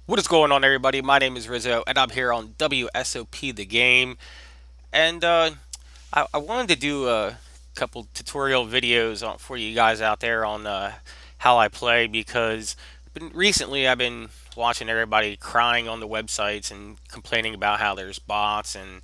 What is going on, everybody? My name is Rizzo, and I'm here on WSOP the game. And I wanted to do a couple tutorial videos for you guys out there on how I play because recently I've been watching everybody crying on the websites and complaining about how there's bots and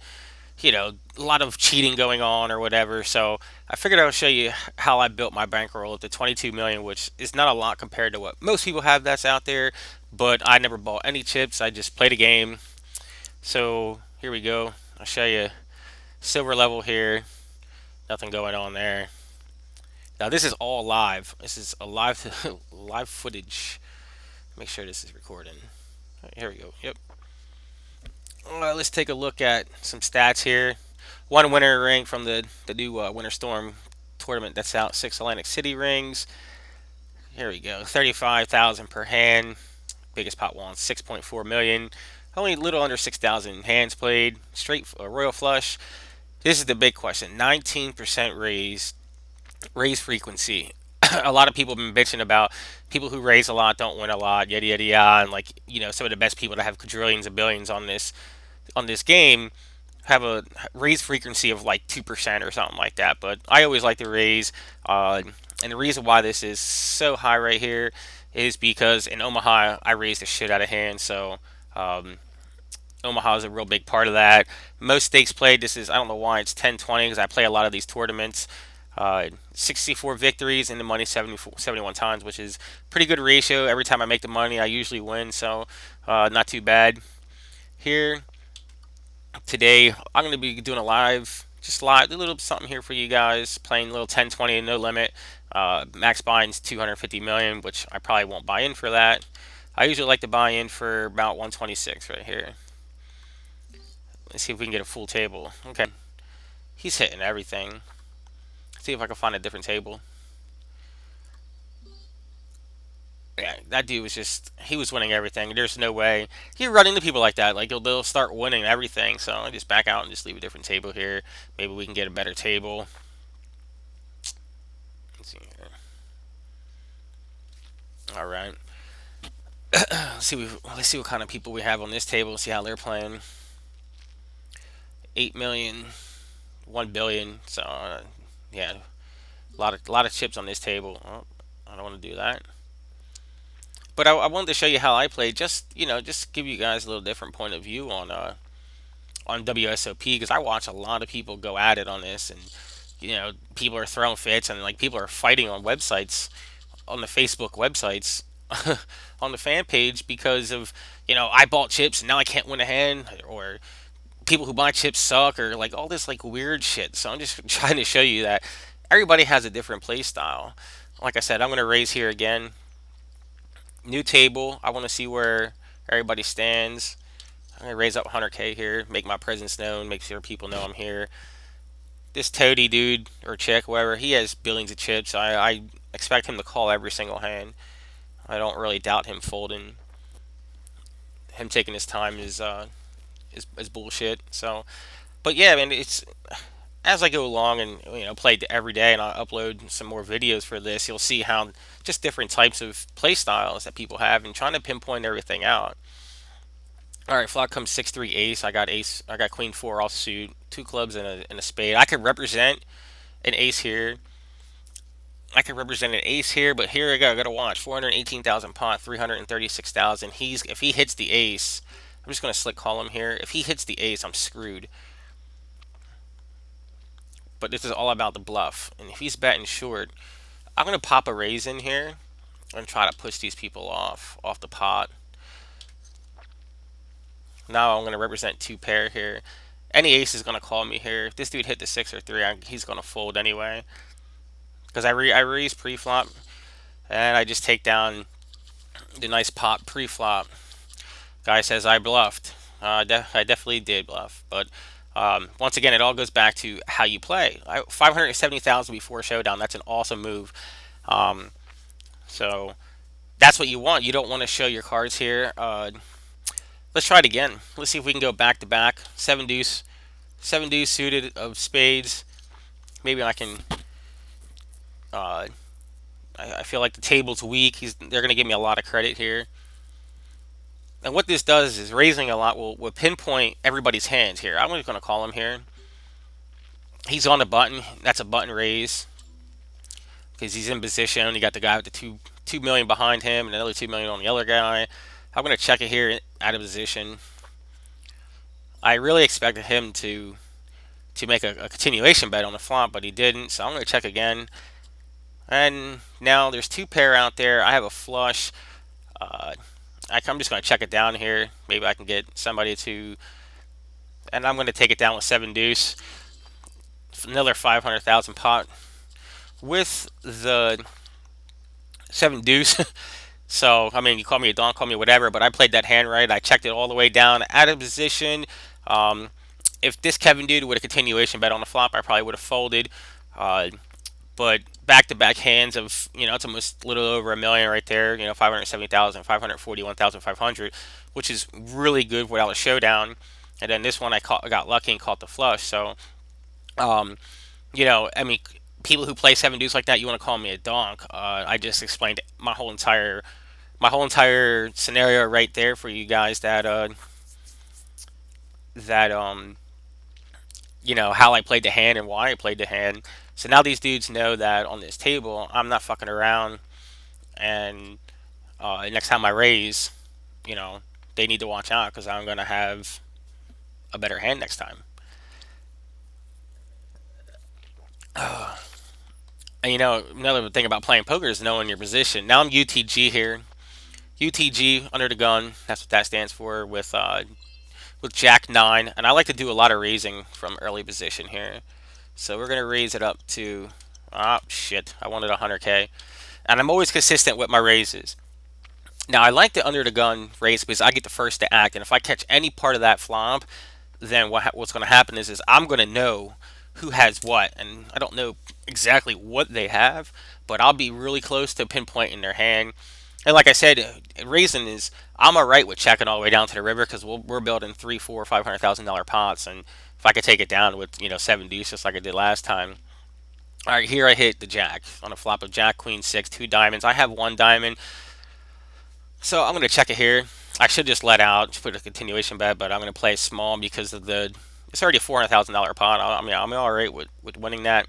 a lot of cheating going on or whatever. So I figured I would show you how I built my bankroll up to 22 million, which is not a lot compared to what most people have that's out there. But I never bought any chips. I just played a game. So here we go. I'll show you silver level here. Nothing going on there. Now this is all live. This is a live live footage. Make sure this is recording. Here we go. Yep. Let's take a look at some stats here. One winner ring from the new Winter Storm tournament that's out. 6 Atlantic City rings. Here we go. 35,000 per hand. Biggest pot won 6.4 million. Only a little under 6,000 hands played. Straight royal flush. This is the big question. 19% raise frequency. A lot of people have been bitching about people who raise a lot don't win a lot, yada yada yada, and like some of the best people that have quadrillions of billions on this game have a raise frequency of like 2% or something like that. But I always like to raise, and the reason why this is so high right here is because in Omaha I raised the shit out of hand. So um, Omaha is a real big part of that. Most stakes played, this is, I don't know why it's 10-20 because I play a lot of these tournaments. 64 victories in the money 71 times, which is pretty good ratio. Every time I make the money, I usually win, so not too bad. Here today, I'm going to be doing a live, a little something here for you guys, playing a little 10-20 and no limit. Max buying's 250 million, which I probably won't buy in for that. I usually like to buy in for about 126 right here. Let's see if we can get a full table. Okay, he's hitting everything. See if I can find a different table. Yeah, that dude was he was winning everything. There's no way. You run into people like that. Like, they'll start winning everything. So I just back out and just leave a different table here. Maybe we can get a better table. Let's see here. All right. Let's see what kind of people we have on this table. See how they're playing. 8 million, 1 billion. So yeah, a lot of chips on this table. Oh, I don't want to do that. But I wanted to show you how I play. Just give you guys a little different point of view on WSOP because I watch a lot of people go at it on this, and people are throwing fits and like people are fighting on websites, on the Facebook websites, on the fan page because of I bought chips and now I can't win a hand, or people who buy chips suck, or like all this like weird shit. So I'm just trying to show you that everybody has a different play style. Like I said, I'm gonna raise here again. New table. I want to see where everybody stands. I'm gonna raise up 100K here, make my presence known, make sure people know I'm here. This toady dude or chick, whatever, he has billions of chips. I expect him to call every single hand. I don't really doubt him folding. Him taking his time is bullshit. So, but yeah, man, it's as I go along and play every day, and I upload some more videos for this, you'll see how just different types of play styles that people have, and trying to pinpoint everything out. All right, flop comes 6-3 ace. I got ace. I got queen four offsuit, two clubs and a spade. I could represent an ace here. I could represent an ace here, but here I go. I gotta watch 418,000 pot, 336,000. If he hits the ace, I'm just gonna slick call him here. If he hits the ace, I'm screwed. But this is all about the bluff, and if he's betting short, I'm gonna pop a raise in here and try to push these people off the pot. Now I'm gonna represent two pair here. Any ace is gonna call me here. If this dude hit the six or three, he's gonna fold anyway. Because I raise pre-flop and I just take down the nice pot pre-flop. Guy says I bluffed. I definitely did bluff, but once again, it all goes back to how you play. 570,000 before showdown. That's an awesome move. Um, so that's what you want. You don't want to show your cards here. Let's try it again. Let's see if we can go back to back. Seven deuce suited of spades. Maybe I can. Uh, I feel like the table's weak. They're gonna give me a lot of credit here. And what this does is raising a lot will pinpoint everybody's hands here. I'm just going to call him here. He's on the button. That's a button raise because he's in position. You got the guy with the 2 million behind him and another 2 million on the other guy. I'm going to check it here out of position. I really expected him to make a continuation bet on the flop, but he didn't. So I'm going to check again. And now there's two pair out there. I have a flush. Uh, I'm just going to check it down here. Maybe I can get somebody to, and I'm going to take it down with seven deuce. Another 500,000 pot with the seven deuce. So I mean, you call me a don, call me whatever, but I played that hand right. I checked it all the way down out of position. Um, if this Kevin dude would a continuation bet on the flop, I probably would have folded. Uh, but back-to-back hands of, it's almost a little over a million right there. 570,000, 541,500, which is really good without a showdown. And then this one I got lucky and caught the flush. So, um, I mean, people who play seven deuce like that, you want to call me a donk. I just explained my whole entire scenario right there for you guys that how I played the hand and why I played the hand. So now these dudes know that on this table I'm not fucking around, and next time I raise, you know, they need to watch out because I'm gonna have a better hand next time. And another thing about playing poker is knowing your position. Now I'm UTG here. UTG under the gun. That's what that stands for with Jack nine, and I like to do a lot of raising from early position here. So we're gonna raise it up to, shit, I wanted 100k, and I'm always consistent with my raises. Now I like the under the gun raise because I get the first to act, and if I catch any part of that flop, then what's going to happen is I'm going to know who has what, and I don't know exactly what they have, but I'll be really close to pinpointing their hand. And like I said, raising is I'm alright with checking all the way down to the river because we're building three, four, $500,000 pots, and if I could take it down with seven deuce just like I did last time. All right, here I hit the jack on a flop of jack queen six, two diamonds. I have one diamond, so I'm going to check it here. I should just let out, just put a continuation bet, but I'm going to play small because of it's already a $400,000 pot. I mean, I'm all right with winning that.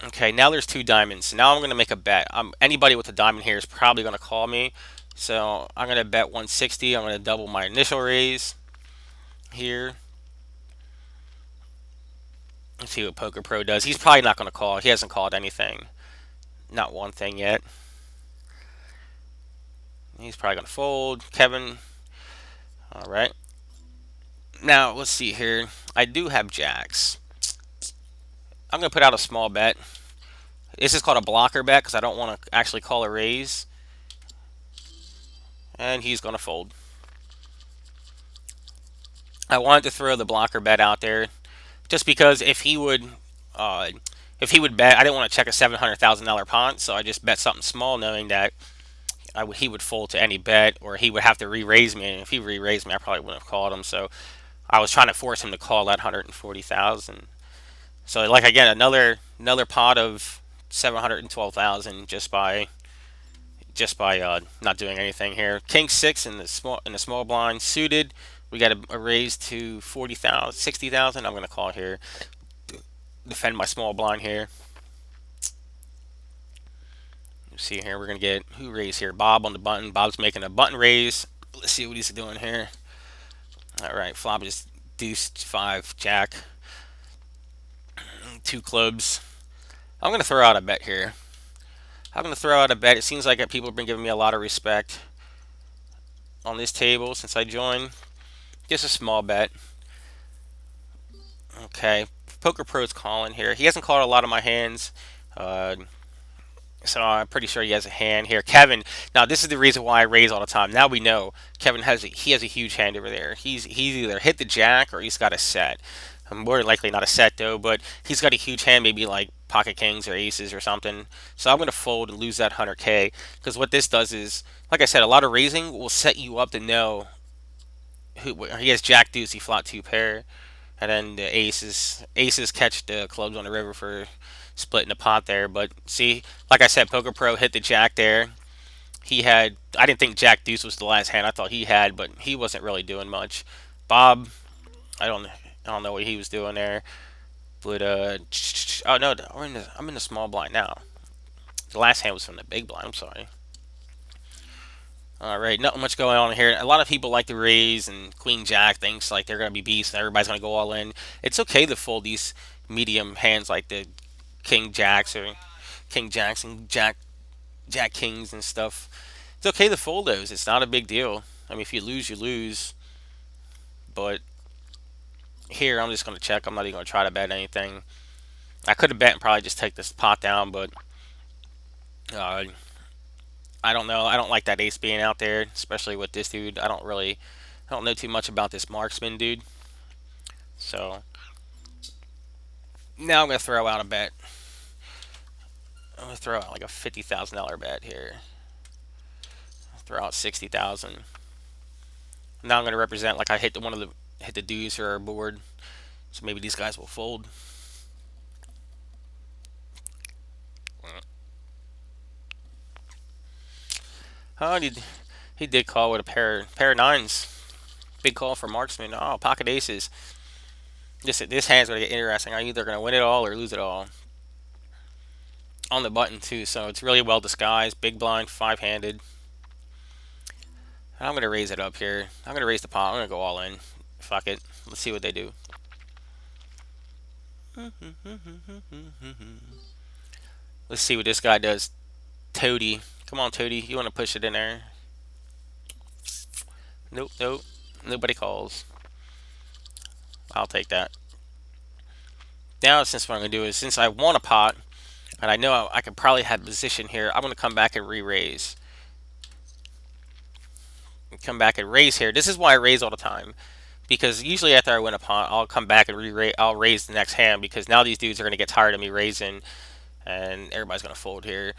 Okay, now there's two diamonds. Now I'm going to make a bet. Anybody with a diamond here is probably going to call me. So I'm going to bet 160. I'm going to double my initial raise here. Let's see what Poker Pro does. He's probably not going to call. He hasn't called anything. Not one thing yet. He's probably going to fold. Kevin. All right. Now, let's see here. I do have jacks. I'm going to put out a small bet. This is called a blocker bet because I don't want to actually call a raise. And he's going to fold. I wanted to throw the blocker bet out there just because if he would bet, I didn't want to check a $700,000 pot, so I just bet something small knowing that he would fold to any bet, or he would have to re-raise me, and if he re-raised me, I probably wouldn't have called him, so I was trying to force him to call that 140,000. So like again, another pot of 712,000 just by not doing anything here. King six in the small blind suited. We got a raise to 40,000, 60,000. I'm gonna call here. Defend my small blind here. Let's see here. We're gonna get who raised here. Bob on the button. Bob's making a button raise. Let's see what he's doing here. All right, flop is deuce five jack. Two clubs. I'm gonna throw out a bet here. I'm gonna throw out a bet. It seems like people have been giving me a lot of respect on this table since I joined. Just a small bet. Okay, Poker Pro's calling here. He hasn't called a lot of my hands, so I'm pretty sure he has a hand here. Kevin. Now this is the reason why I raise all the time. Now we know Kevin has a huge hand over there. He's either hit the jack or he's got a set. More than likely not a set though, but he's got a huge hand, maybe like pocket kings or aces or something. So I'm gonna fold and lose that 100k because what this does is, like I said, a lot of raising will set you up to know who he has. Jack deuce, he flop two pair, and then the aces catch the clubs on the river for splitting the pot there. But see, like I said, Poker Pro hit the jack there. He had. I didn't think Jack Deuce was the last hand. I thought he had, but he wasn't really doing much. Bob, I don't. I don't know what he was doing there. But oh no, I'm in the small blind now. The last hand was from the big blind. I'm sorry. All right, not much going on here. A lot of people like to raise, and Queen Jack thinks like they're gonna be beasts, and everybody's gonna go all in. It's okay to fold these medium hands like the King Jacks or King Jacks and Jack Kings and stuff. It's okay to fold those. It's not a big deal. I mean, if you lose, you lose. But here, I'm just gonna check. I'm not even gonna try to bet anything. I could have bet and probably just take this pot down, but uh, I don't know. I don't like that ace being out there, especially with this dude. I don't know too much about this marksman dude. So now I'm gonna throw out a bet. I'm gonna throw out like a $50,000 bet here. Throw out 60,000. Now I'm gonna represent like I hit the dudes who are board. So maybe these guys will fold. Oh, he did call with a pair of nines. Big call for marksman. Oh, pocket aces. This hand's gonna get interesting. I'm either gonna win it all or lose it all. On the button too, so it's really well disguised. Big blind, five-handed. I'm gonna raise it up here. I'm gonna raise the pot. I'm gonna go all in. Fuck it. Let's see what they do. Let's see what this guy does. Toady. Come on, Toady. You want to push it in there? Nope, nope. Nobody calls. I'll take that. Now, since what I'm going to do is, since I want a pot, and I know I could probably have position here, I'm going to come back and re-raise. Come back and raise here. This is why I raise all the time. Because usually after I win a pot, I'll come back and re-raise. I'll raise the next hand because now these dudes are going to get tired of me raising, and everybody's going to fold here.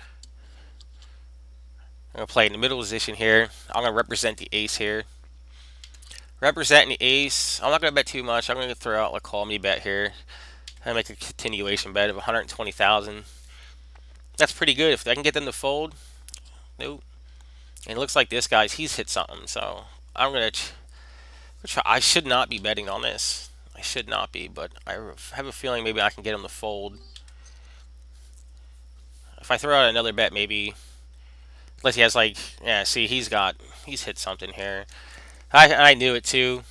I'm going to play in the middle position here. I'm going to represent the ace here. Representing the ace. I'm not going to bet too much. I'm going to throw out a call me bet here. I make a continuation bet of 120,000. That's pretty good. If I can get them to fold, nope. And it looks like this guy's he's hit something. So I'm gonna try. I should not be betting on this. I should not be, but I have a feeling maybe I can get him to fold. If I throw out another bet, maybe. Unless he has like, yeah. See, he's hit something here. I knew it too.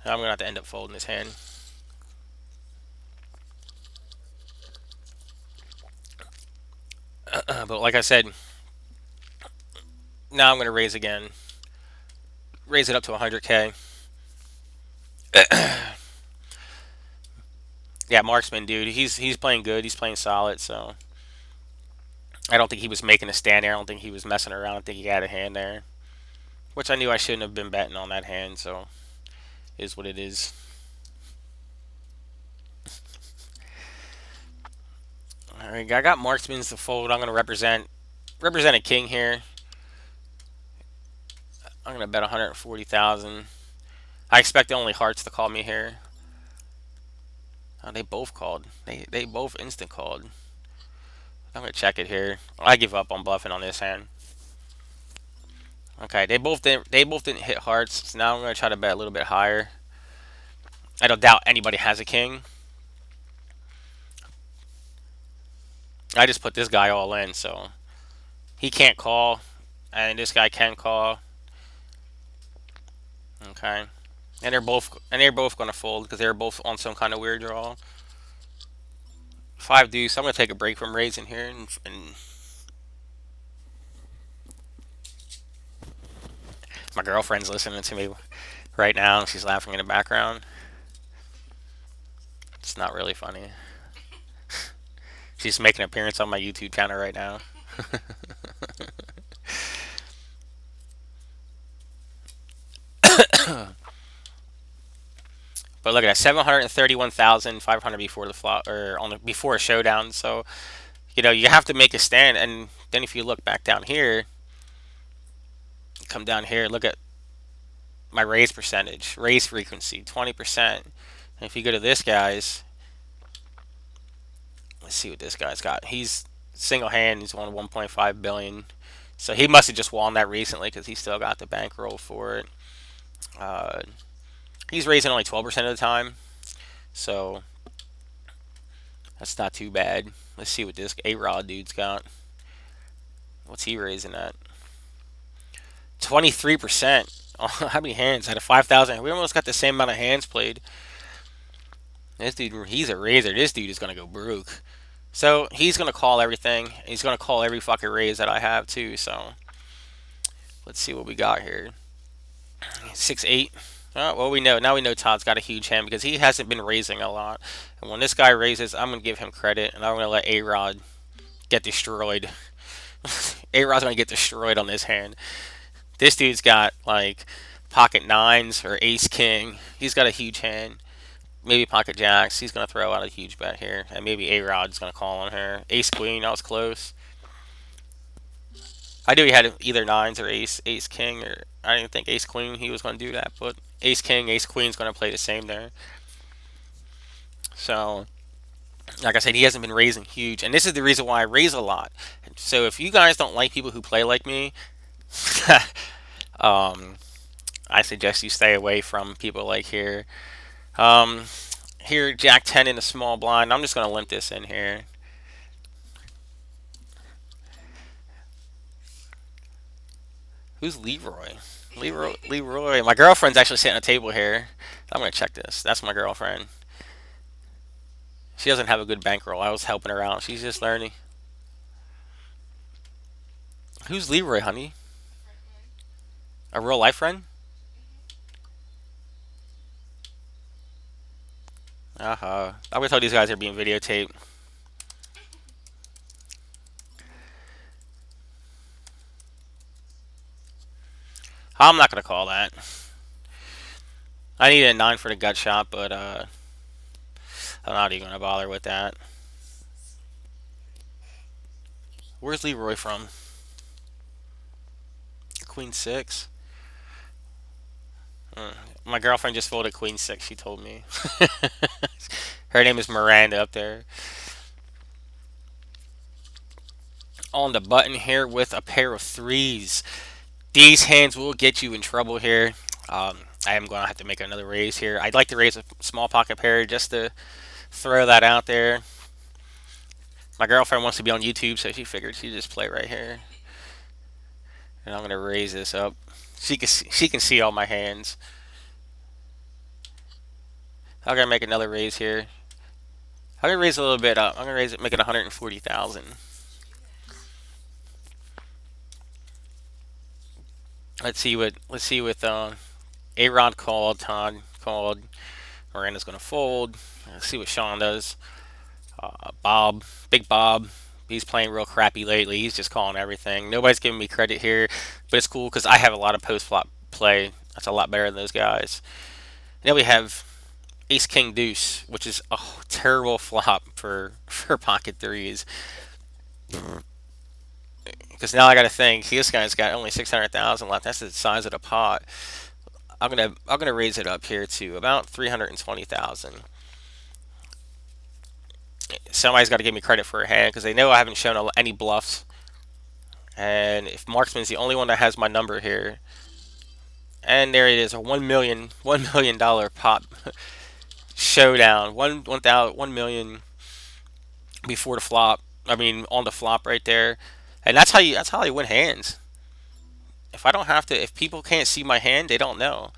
I'm gonna have to end up folding this hand. But like I said, now I'm gonna raise again. Raise it up to 100K. Yeah, marksman dude. He's playing good. He's playing solid. So I don't think he was making a stand there. I don't think he was messing around. I think he had a hand there, which I knew I shouldn't have been betting on that hand. So is what it is. All right, I got marksman's to fold. I'm gonna represent a king here. I'm gonna bet 140,000. I expect only hearts to call me here. Oh, they both called. They both instant called. I'm gonna check it here. I give up on bluffing on this hand. Okay, they both didn't hit hearts. So now I'm gonna try to bet a little bit higher. I don't doubt anybody has a king. I just put this guy all in, so he can't call, and this guy can call. Okay, and they're both gonna fold because they're both on some kind of weird draw. Five deuce. I'm gonna take a break from raising here, and my girlfriend's listening to me right now. She's laughing in the background. It's not really funny. She's making an appearance on my YouTube channel right now. But look at that, 731,500 before the flop or on the before a showdown. So you have to make a stand, and then if you look back down here, come down here, look at my raise percentage, raise frequency, 20%. And if you go to this guy's, let's see what this guy's got. He's single hand. He's won 1.5 billion. So he must have just won that recently because he still got the bankroll for it. Uh, he's raising only 12% of the time, so that's not too bad. Let's see what this A-Rod dude's got. What's he raising at? 23%. Oh, how many hands? Out of 5,000. We almost got the same amount of hands played. This dude, he's a raiser. This dude is going to go broke. So he's going to call everything. He's going to call every fucking raise that I have, too. So let's see what we got here. 6-8. Oh, well, we know. Now we know Todd's got a huge hand because he hasn't been raising a lot. And when this guy raises, I'm going to give him credit. And I'm going to let A-Rod get destroyed. A-Rod's going to get destroyed on this hand. This dude's got, like, pocket nines or ace king. He's got a huge hand. Maybe pocket jacks. He's going to throw out a huge bet here. And maybe A-Rod's going to call on her. Ace queen. That was close. I knew he had either nines or ace king, or I didn't think ace queen he was going to do that, but ace king, ace queen's going to play the same there. So, like I said, he hasn't been raising huge, and this is the reason why I raise a lot. So if you guys don't like people who play like me, um, I suggest you stay away from people like here. Um, Here, Jack 10 in a small blind. I'm just going to limp this in here. Who's Leroy? Leroy. My girlfriend's actually sitting at a table here. I'm gonna check this. That's my girlfriend. She doesn't have a good bankroll. I was helping her out. She's just learning. Who's Leroy, honey? A real life friend? I'm gonna tell these guys are being videotaped. I'm not gonna call that. I need a 9 for the gut shot, but I'm not even gonna bother with that. Where's Leroy from? Queen 6? My girlfriend just folded Queen 6, she told me. Her name is Miranda up there. On the button here with a pair of threes. These hands will get you in trouble here. I am going to have to make another raise here. I'd like to raise a small pocket pair just to throw that out there. My girlfriend wants to be on YouTube, so she figured she'd just play right here. And I'm going to raise this up. She can see all my hands. I'm going to make another raise here. I'm going to raise a little bit up. I'm going to raise it, make it 140,000. Let's see what A-Rod called, Todd called. Miranda's going to fold. Let's see what Sean does. Bob, Big Bob, he's playing real crappy lately. He's just calling everything. Nobody's giving me credit here, but it's cool because I have a lot of post flop play. That's a lot better than those guys. Then we have Ace King Deuce, which is a terrible flop for pocket threes. Because now I got to think this guy's got only 600,000 left. That's the size of the pot. I'm gonna raise it up here to about 320,000. Somebody's got to give me credit for a hand because they know I haven't shown any bluffs. And if Marksman's the only one that has my number here, and there it is, a $1 million pop showdown, 1,000,000 before the flop. I mean, on the flop right there, and that's how I win hands. If I don't have to, if people can't see my hand, they don't know,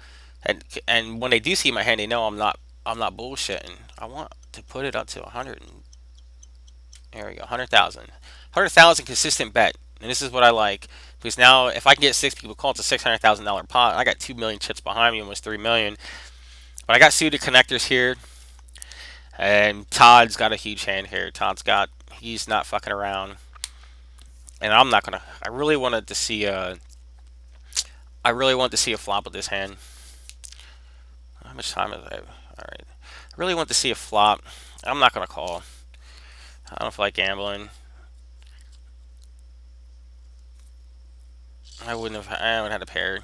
and when they do see my hand, they know I'm not bullshitting. I want to put it up to 100. There we go, 100,000. 100,000 consistent bet. And this is what I like. Because now, if I can get 6 people called, it's a $600,000 pot. I got 2 million chips behind me, almost 3 million. But I got suited connectors here. And Todd's got a huge hand here. He's not fucking around. And I'm not going to, I really wanted to see a flop with this hand. How much time is it? Alright. I really want to see a flop. I'm not going to call. I don't feel like gambling. I wouldn't have had a pair.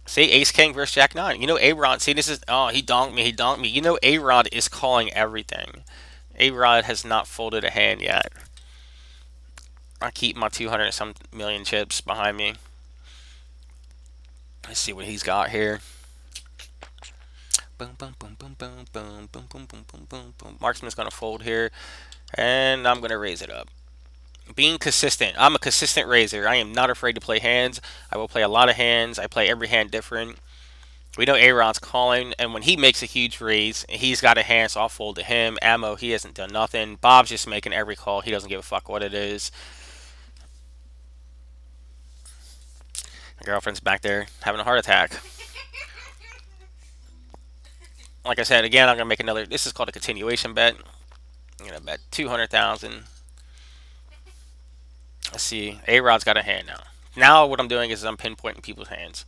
See, Ace King versus Jack 9. You know, A-Rod, see, this is, oh, he donked me. You know, A-Rod is calling everything. A-Rod has not folded a hand yet. I keep my 200 and some million chips behind me. Let's see what he's got here. Boom, boom, boom, boom, boom, boom, boom, boom, boom, boom, boom, boom. Marksman's gonna fold here, and I'm gonna raise it up. Being consistent. I'm a consistent raiser. I am not afraid to play hands. I will play a lot of hands. I play every hand different. We know Aaron's calling, and when he makes a huge raise, he's got a hand, so I'll fold to him. Ammo, he hasn't done nothing. Bob's just making every call. He doesn't give a fuck what it is. My girlfriend's back there having a heart attack. Like I said, again, I'm gonna make another. This is called a continuation bet. I'm gonna bet 200,000. Let's see. A Rod's got a hand now. Now what I'm doing is I'm pinpointing people's hands.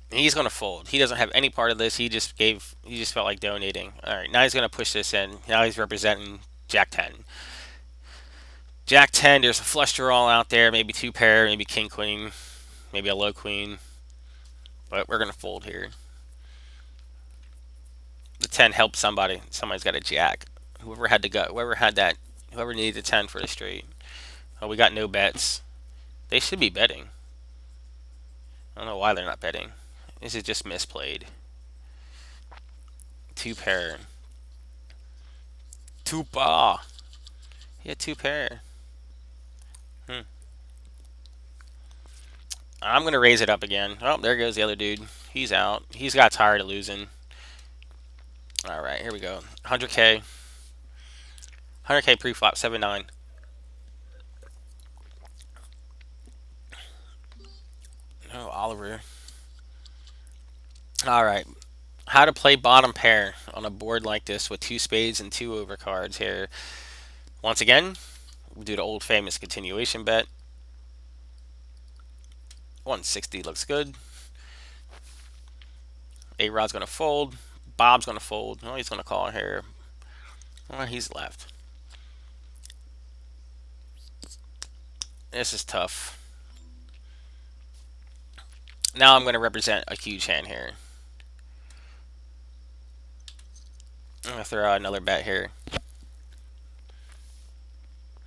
He's gonna fold. He doesn't have any part of this. He just gave. He just felt like donating. All right. Now he's gonna push this in. Now he's representing Jack 10. Jack 10. There's a flush draw out there. Maybe two pair. Maybe king queen. Maybe a low queen. But we're gonna fold here. The 10 helped somebody. Somebody's got a jack. Whoever had the gut. Whoever had that. Whoever needed the 10 for the straight. Oh, we got no bets. They should be betting. I don't know why they're not betting. This is just misplayed. Two pair. Two paw. He had two pair. I'm going to raise it up again. Oh, there goes the other dude. He's out. He's got tired of losing. All right, here we go. 100K. 100K pre-flop, 7-9. Oh, Oliver. All right. How to play bottom pair on a board like this with two spades and two overcards here. Once again, we'll do the old famous continuation bet. 160 looks good. A-Rod's going to fold. Bob's going to fold. Oh, he's going to call here. Oh, he's left. This is tough. Now I'm going to represent a huge hand here. I'm going to throw out another bet here.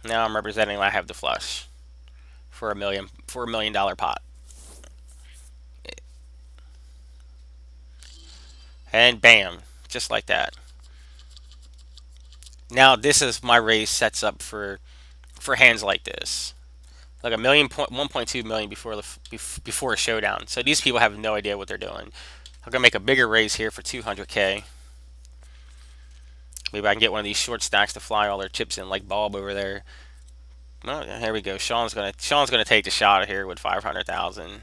Now I'm representing I have the flush for $1 million pot. And bam, just like that. Now this is my raise sets up for hands like this. Like 1.2 million before a showdown. So these people have no idea what they're doing. I'm gonna make a bigger raise here for 200K. Maybe I can get one of these short stacks to fly all their chips in, like Bob over there. Oh, here we go. Sean's gonna take the shot here with 500,000.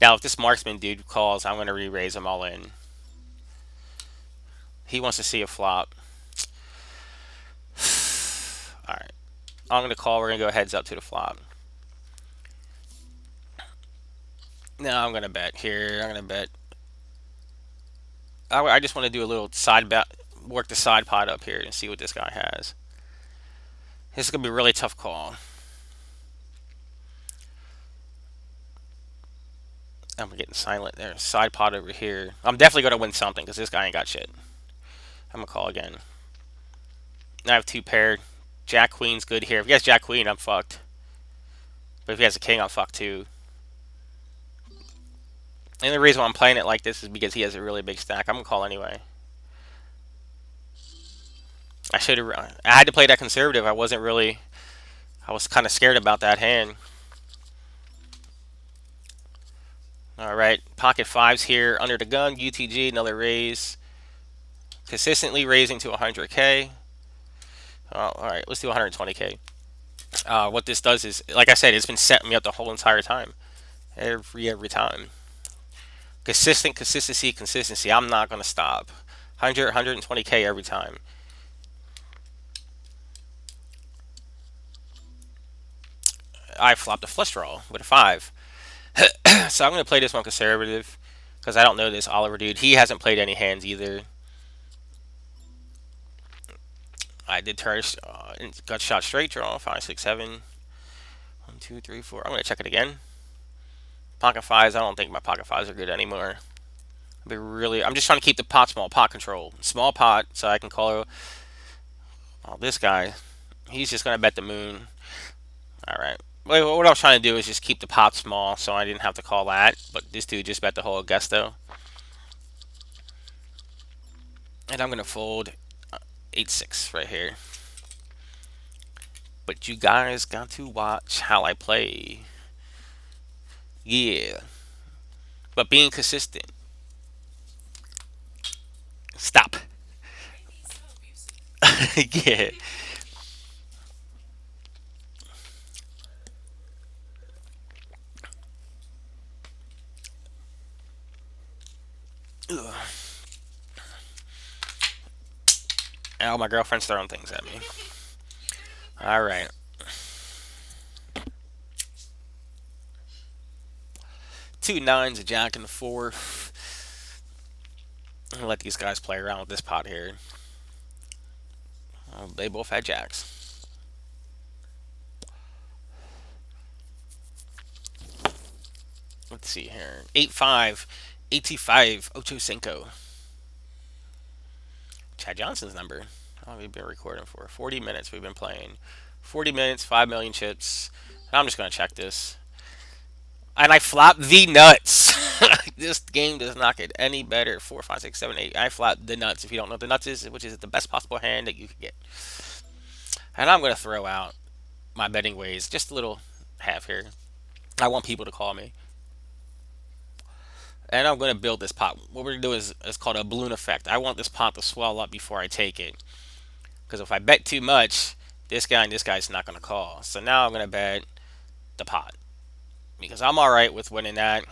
Now, if this marksman dude calls, I'm gonna re-raise them all in. He wants to see a flop. All right, I'm gonna call. We're gonna go heads up to the flop. Now I'm gonna bet here. I'm gonna bet. I just want to do a little side bet, work the side pot up here and see what this guy has. This is gonna be a really tough call. I'm getting silent there. Side pot over here. I'm definitely gonna win something because this guy ain't got shit. I'm gonna call again. Now I have two paired. Jack Queen's good here. If he has Jack Queen, I'm fucked. But if he has a King, I'm fucked too. And the reason why I'm playing it like this is because he has a really big stack. I'm gonna call anyway. I should have. I had to play that conservative. I wasn't really. I was kind of scared about that hand. All right, pocket fives here under the gun. UTG, another raise. Consistently raising to 100K. All right, let's do 120K. What this does is, like I said, it's been setting me up the whole entire time. Every time. Consistency. I'm not gonna stop. 120K every time. I flopped a flush draw with a 5. So I'm going to play this one conservative because I don't know this Oliver dude. He hasn't played any hands either. I did turn, got shot straight draw, 5, 6, 7. 1, 2, 3, 4. I'm going to check it again. Pocket fives. I don't think my pocket fives are good anymore. I'm just trying to keep the small pot control. Small pot so I can call this guy. He's just gonna bet the moon. All right. Wait, what I was trying to do is just keep the pot small, so I didn't have to call that. But this dude just bet the whole Augusto, and I'm gonna fold 8-6 right here. But you guys got to watch how I play. Yeah, but being consistent. Stop. Yeah. Ugh. Oh, my girlfriend's throwing things at me. All right. Two nines, a jack, and a four. I'll let these guys play around with this pot here. They both had jacks. Let's see here. 8-5. 85. Ocho Cinco. Chad Johnson's number. Oh, we've been recording for 40 minutes. We've been playing 40 minutes, 5 million chips. I'm just going to check this. And I flop the nuts. This game does not get any better. 4, 5, 6, 7, 8. I flop the nuts. If you don't know what the nuts is, which is the best possible hand that you can get. And I'm going to throw out my betting ways. Just a little half here. I want people to call me. And I'm going to build this pot. What we're going to do is called a balloon effect. I want this pot to swell up before I take it. Because if I bet too much, this guy and this guy's not going to call. So now I'm going to bet the pot. Because I'm alright with winning that.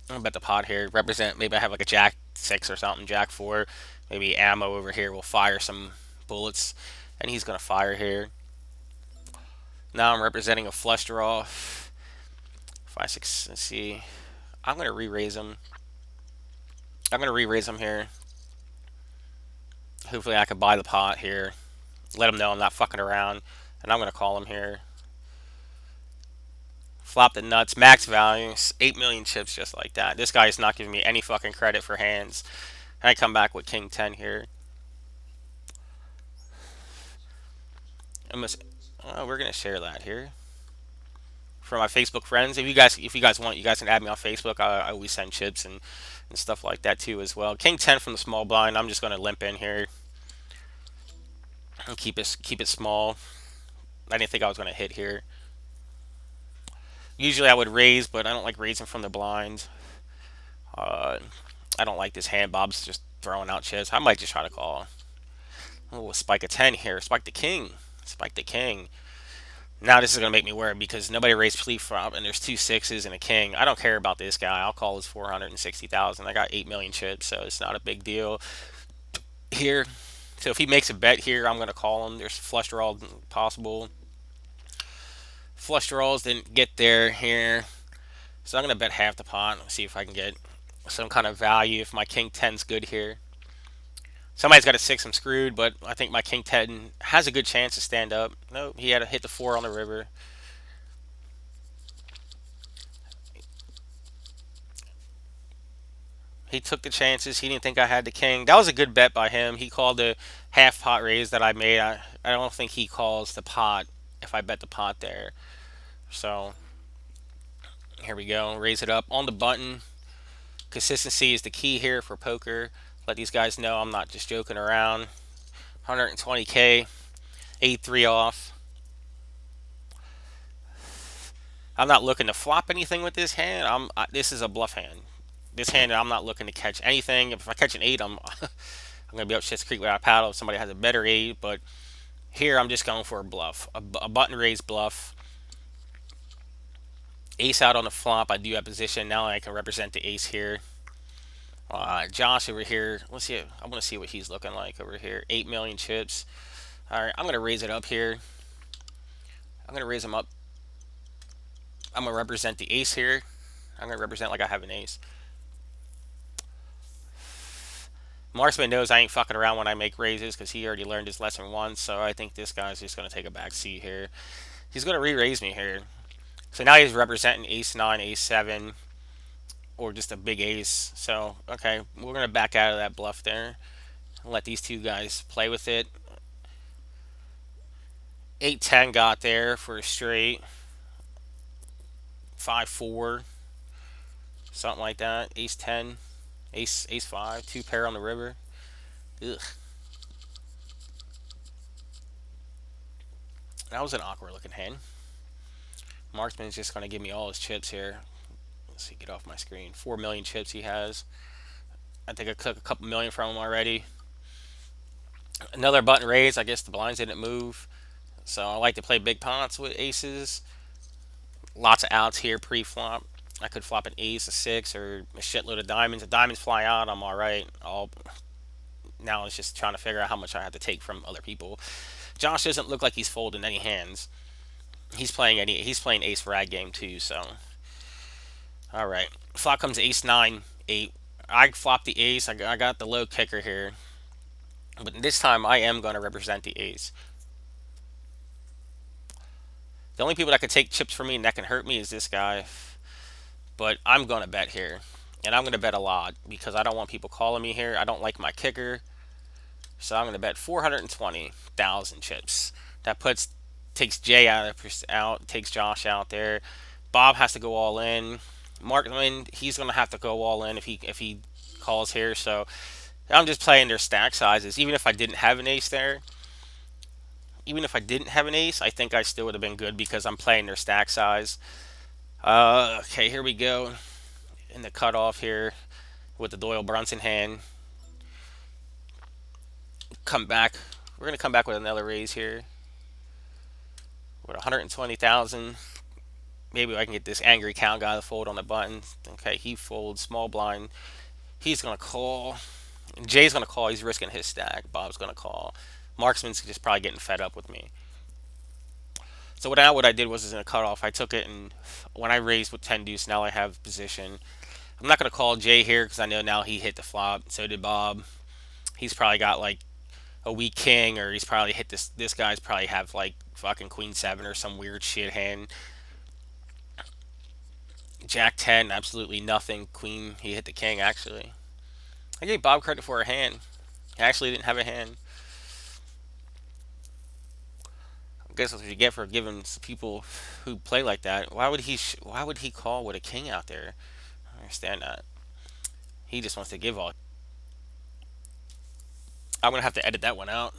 I'm going to bet the pot here. Represent, maybe I have like a jack 6 or something, jack 4. Maybe ammo over here will fire some bullets. And he's going to fire here. Now I'm representing a flush draw. 5, 6, let's see. I'm going to re-raise him. I'm going to re-raise him here. Hopefully I can buy the pot here. Let him know I'm not fucking around. And I'm going to call him here. Flop the nuts. Max values. 8 million chips just like that. This guy is not giving me any fucking credit for hands. And I come back with King 10 here. We're going to share that here. For my Facebook friends. If you guys want, you guys can add me on Facebook. I always send chips and stuff like that too as well. King 10 from the small blind. I'm just going to limp in here. And keep it small. I didn't think I was going to hit here. Usually I would raise, but I don't like raising from the blind. Uh, I don't like this hand. Bob's just throwing out chips. I might just try to call. Oh, spike a 10 here. Spike the king. Spike the king. Now this is going to make me worry because nobody raised pre-flop and there's two sixes and a king. I don't care about this guy. I'll call his 460,000. I got 8 million chips, so it's not a big deal here. So if he makes a bet here, I'm going to call him. There's flush draw possible. Flush draws didn't get there here. So I'm going to bet half the pot. See if I can get some kind of value if my king 10's good here. Somebody's got a 6, I'm screwed, but I think my king 10 has a good chance to stand up. Nope, he had to hit the 4 on the river. He took the chances. He didn't think I had the king. That was a good bet by him. He called the half pot raise that I made. I don't think he calls the pot if I bet the pot there. So here we go. Raise it up on the button. Consistency is the key here for poker. Let these guys know I'm not just joking around. 120k, 83 off. I'm not looking to flop anything with this hand. This is a bluff hand. This hand, I'm not looking to catch anything. If I catch an 8, I'm gonna be up shit's creek without a paddle. If somebody has a better 8, but here I'm just going for a bluff, a button raise bluff. Ace out on the flop. I do have position now. I can represent the ace here. Josh over here. Let's see. I want to see what he's looking like over here. 8 million chips. All right, I'm gonna raise it up here. I'm gonna raise him up. I'm gonna represent the ace here. I'm gonna represent like I have an ace. Marksman knows I ain't fucking around when I make raises because he already learned his lesson once. So I think this guy's just gonna take a back seat here. He's gonna re-raise me here. So now he's representing ace 9, ace 7, or just a big ace. So okay, we're gonna back out of that bluff there. Let these two guys play with it. 8-10 got there for a straight. 5-4, something like that. Ace 10, ace 5, two pair on the river. Ugh. That was an awkward looking hand. Marksman's just going to give me all his chips here. Let's see, get off my screen. 4 million chips he has. I think I took a couple million from him already. Another button raise. I guess the blinds didn't move. So I like to play big pots with aces. Lots of outs here pre-flop. I could flop an ace, a six, or a shitload of diamonds. If diamonds fly out, I'm all right. Now it's just trying to figure out how much I have to take from other people. Josh doesn't look like he's folding any hands. He's playing ace rag game too. So all right, flop comes ace 9 8. I flopped the ace. I got the low kicker here, but this time I am going to represent the ace. The only people that can take chips from me and that can hurt me is this guy. But I'm going to bet here. And I'm going to bet a lot because I don't want people calling me here. I don't like my kicker. So I'm going to bet 420,000 chips. That takes Jay out, takes Josh out there. Bob has to go all in. Markman, he's going to have to go all in if he calls here. So I'm just playing their stack sizes. Even if I didn't have an ace, I think I still would have been good because I'm playing their stack size. Okay, here we go. In the cutoff here with the Doyle Brunson hand. Come back. We're going to come back with another raise here. With 120,000. Maybe I can get this angry count guy to fold on the button. Okay, he folds small blind. He's going to call. Jay's going to call. He's risking his stack. Bob's going to call. Marksman's just probably getting fed up with me. So what I did was in a cutoff, I took it, and when I raised with 10 deuce, now I have position. I'm not going to call Jay here because I know now he hit the flop. So did Bob. He's probably got like a weak king, or he's probably hit this guy's probably have like fucking queen 7 or some weird shit hand. Jack 10, absolutely nothing. Queen, he hit the king actually. I gave Bob credit for a hand. He actually didn't have a hand. I guess that's what you get for giving people who play like that. Why would he call with a king out there? I understand that. He just wants to give all. I'm gonna have to edit that one out.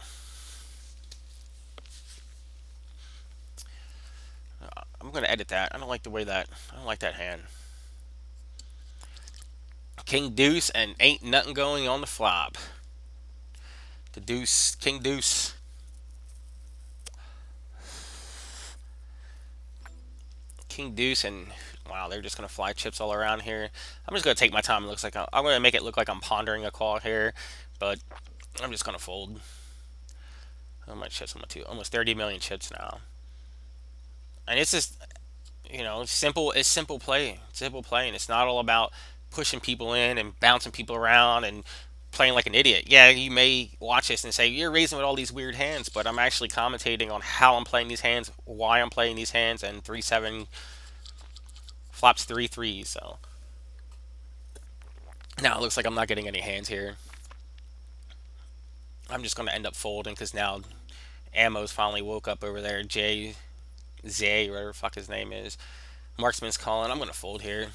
I'm gonna edit that. I don't like the way that. I don't like that hand. King deuce and ain't nothing going on the flop. The deuce, king deuce. King deuce, and wow, they're just gonna fly chips all around here. I'm just gonna take my time. It looks like I'm gonna make it look like I'm pondering a call here, but I'm just gonna fold. How much chips am I to? Almost 30 million chips now, and it's just simple. It's simple play. Simple play, and it's not all about pushing people in and bouncing people around and playing like an idiot. Yeah, you may watch this and say you're raising with all these weird hands, but I'm actually commentating on how I'm playing these hands, why I'm playing these hands, and 3-7 flops 3-3. So now it looks like I'm not getting any hands here. I'm just going to end up folding because now Ammo's finally woke up over there. Zay, whatever the fuck his name is. Marksman's calling. I'm going to fold here.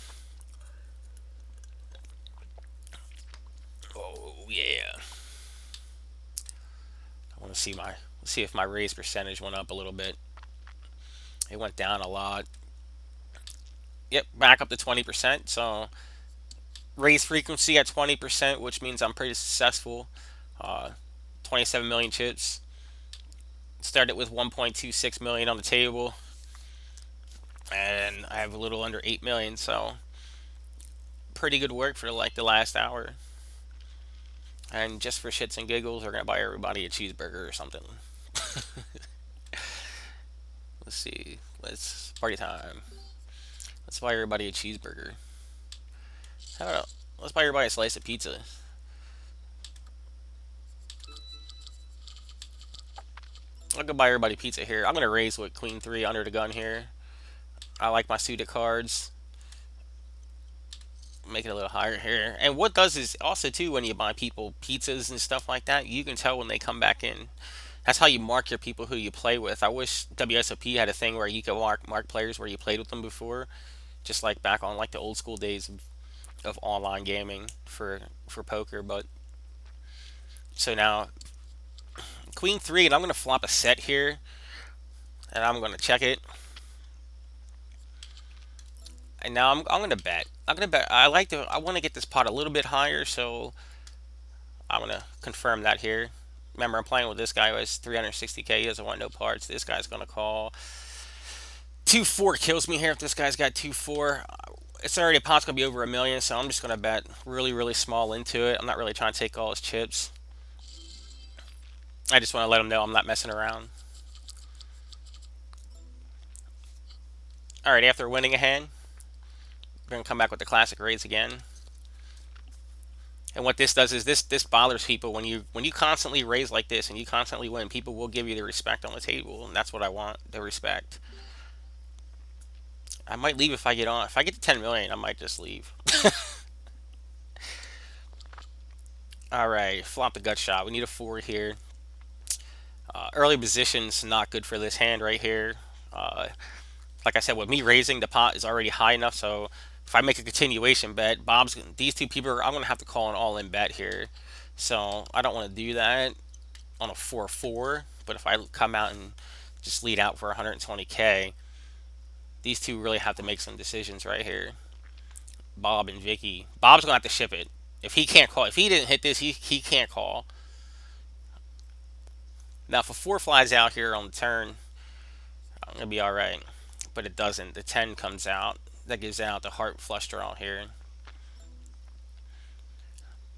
Oh, yeah. I want to see if my raise percentage went up a little bit. It went down a lot. Yep, back up to 20%. So raise frequency at 20%, which means I'm pretty successful. 27 million chips. Started with 1.26 million on the table, and I have a little under 8 million. So pretty good work for like the last hour. And just for shits and giggles, we're gonna buy everybody a cheeseburger or something. Let's see. Let's party time. Let's buy everybody a cheeseburger. How about let's buy everybody a slice of pizza. I'm gonna buy everybody pizza here. I'm gonna raise with Queen 3 under the gun here. I like my suited cards. Make it a little higher here. And what does is also too when you buy people pizzas and stuff like that, you can tell when they come back in. That's how you mark your people who you play with. I wish WSOP had a thing where you could mark players where you played with them before, just like back on like the old school days of online gaming for poker. But so now Queen three, and I'm gonna flop a set here, and I'm gonna check it. And now I'm gonna bet. I'm gonna bet. I want to get this pot a little bit higher, so I'm gonna confirm that here. Remember, I'm playing with this guy who has 360k. He doesn't want no parts. This guy's gonna call. 2-4 kills me here if this guy's got 2-4. It's already a pot's gonna be over a million, so I'm just gonna bet really small into it. I'm not really trying to take all his chips. I just want to let him know I'm not messing around. All right, after winning a hand, we're gonna come back with the classic raise again. And what this does is this bothers people when you constantly raise like this and you constantly win. People will give you the respect on the table, and that's what I want, the respect. I might leave if I get on. If I get to 10 million, I might just leave. All right, flop the gut shot. We need a 4 here. Early position's not good for this hand right here. Uh, like I said, with me raising, the pot is already high enough, so if I make a continuation bet, these two people, I'm gonna have to call an all-in bet here. So I don't want to do that on a 4-4. But if I come out and just lead out for 120k, these two really have to make some decisions right here. Bob and Vicky. Bob's gonna have to ship it. If he can't call, if he didn't hit this, he can't call. Now, if a 4 flies out here on the turn, I'm gonna be all right. But it doesn't. The 10 comes out. That gives out the heart flush draw here.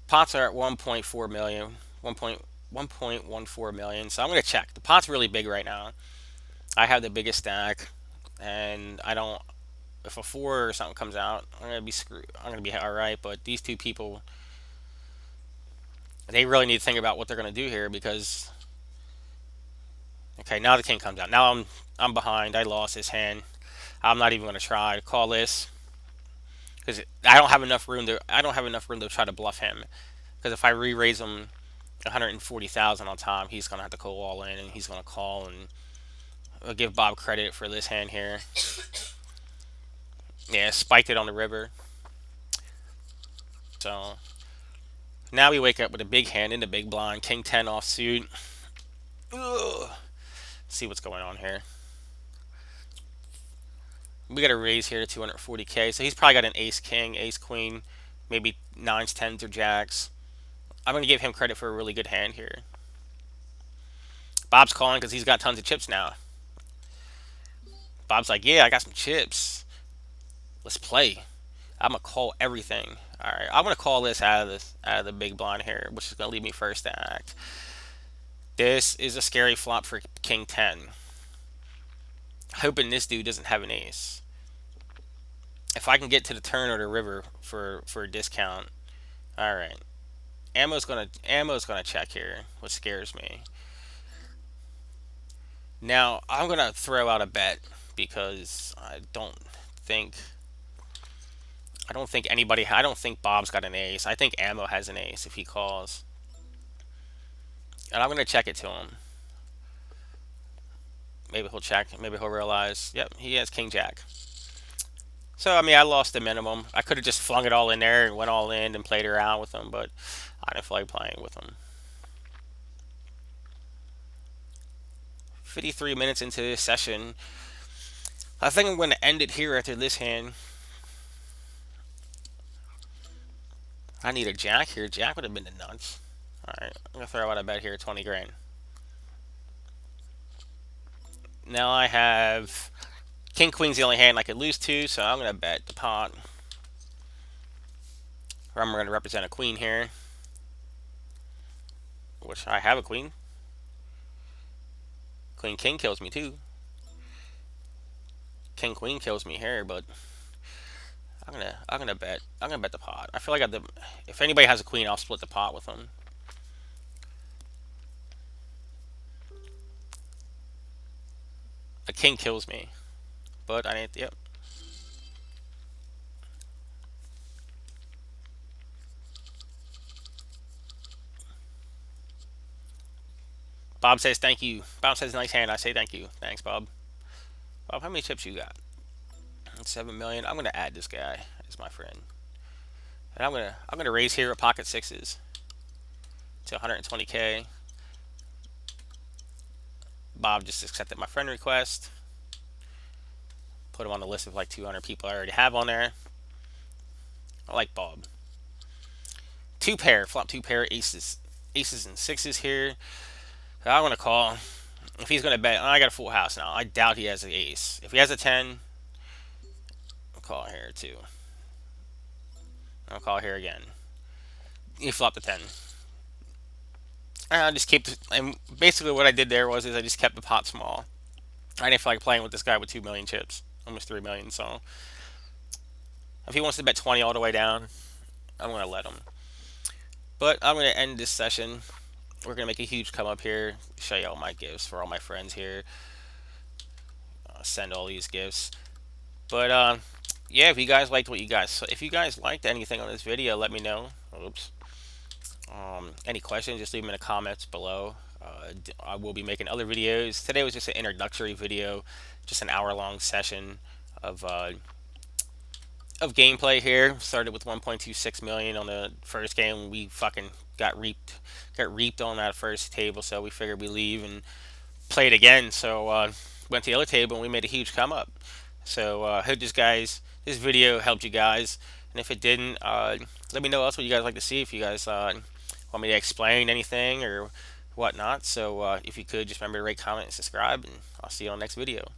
Pots are at 1.4 million, 1.14 million. So I'm gonna check. The pot's really big right now. I have the biggest stack, and I don't. If a 4 or something comes out, I'm gonna be screwed. I'm gonna be all right. But these two people, they really need to think about what they're gonna do here because. Okay, now the king comes out. Now I'm behind. I lost his hand. I'm not even gonna try to call this because I don't have enough room to. I don't have enough room to try to bluff him. Because if I re-raise him 140,000 on top, he's gonna have to go all in, and he's gonna call, and I'll give Bob credit for this hand here. Yeah, spiked it on the river. So now we wake up with a big hand in the big blind, King 10 offsuit. Ugh. See what's going on here. We got a raise here to 240k, so he's probably got an ace king, ace queen, maybe nines, tens, or jacks. I'm gonna give him credit for a really good hand here. Bob's calling because he's got tons of chips now. Bob's like, yeah, I got some chips. Let's play. I'm gonna call everything. All right, I'm gonna call this out of the big blind here, which is gonna leave me first to act. This is a scary flop for King 10. Hoping this dude doesn't have an ace. If I can get to the turn or the river for a discount, all right. Ammo's gonna check here, which scares me. Now I'm gonna throw out a bet because think I don't think anybody. I don't think Bob's got an ace. I think Ammo has an ace if he calls, and I'm gonna check it to him. Maybe he'll check. Maybe he'll realize. Yep, he has King Jack. So I mean, I lost the minimum. I could have just flung it all in there and went all in and played around with him, but I didn't feel like playing with him. 53 minutes into this session. I think I'm going to end it here after this hand. I need a jack here. Jack would have been the nuts. Alright, I'm going to throw out a bet here, 20 grand. Now I have King Queen's the only hand I could lose to, so I'm going to bet the pot. Or I'm going to represent a queen here. Which I have a queen. Queen King kills me too. King Queen kills me here, but I'm gonna bet the pot. I feel like if anybody has a queen, I'll split the pot with them. A king kills me, but I need yep. Bob says thank you. Bob says nice hand. I say thank you. Thanks, Bob. Bob, how many chips you got? 7 million. I'm gonna add this guy as my friend, and I'm gonna raise here at pocket sixes to 120k. Bob just accepted my friend request. Put him on the list of like 200 people I already have on there. I like Bob. Two pair, flop two pair, aces and sixes here. I want to call. If he's going to bet, I got a full house now. I doubt he has an ace. If he has a 10, I'll call here too. I'll call here again. He flopped a 10. And I just kept, and basically what I did there was I just kept the pot small. I didn't feel like playing with this guy with 2 million chips, almost 3 million. So if he wants to bet 20 all the way down, I'm going to let him. But I'm going to end this session. We're going to make a huge come up here, show you all my gifts for all my friends here. Send all these gifts. But yeah, if you guys liked if you guys liked anything on this video, let me know. Oops. Any questions, just leave them in the comments below. I will be making other videos. Today was just an introductory video, just an hour-long session of gameplay here. Started with 1.26 million on the first game. We fucking got reaped on that first table, so we figured we leave and play it again. So went to the other table and we made a huge come up. So I hope this video helped you guys. And if it didn't, let me know else what you guys like to see. If you guys want me to explain anything or whatnot. So if you could, just remember to rate, comment, and subscribe. And I'll see you on the next video.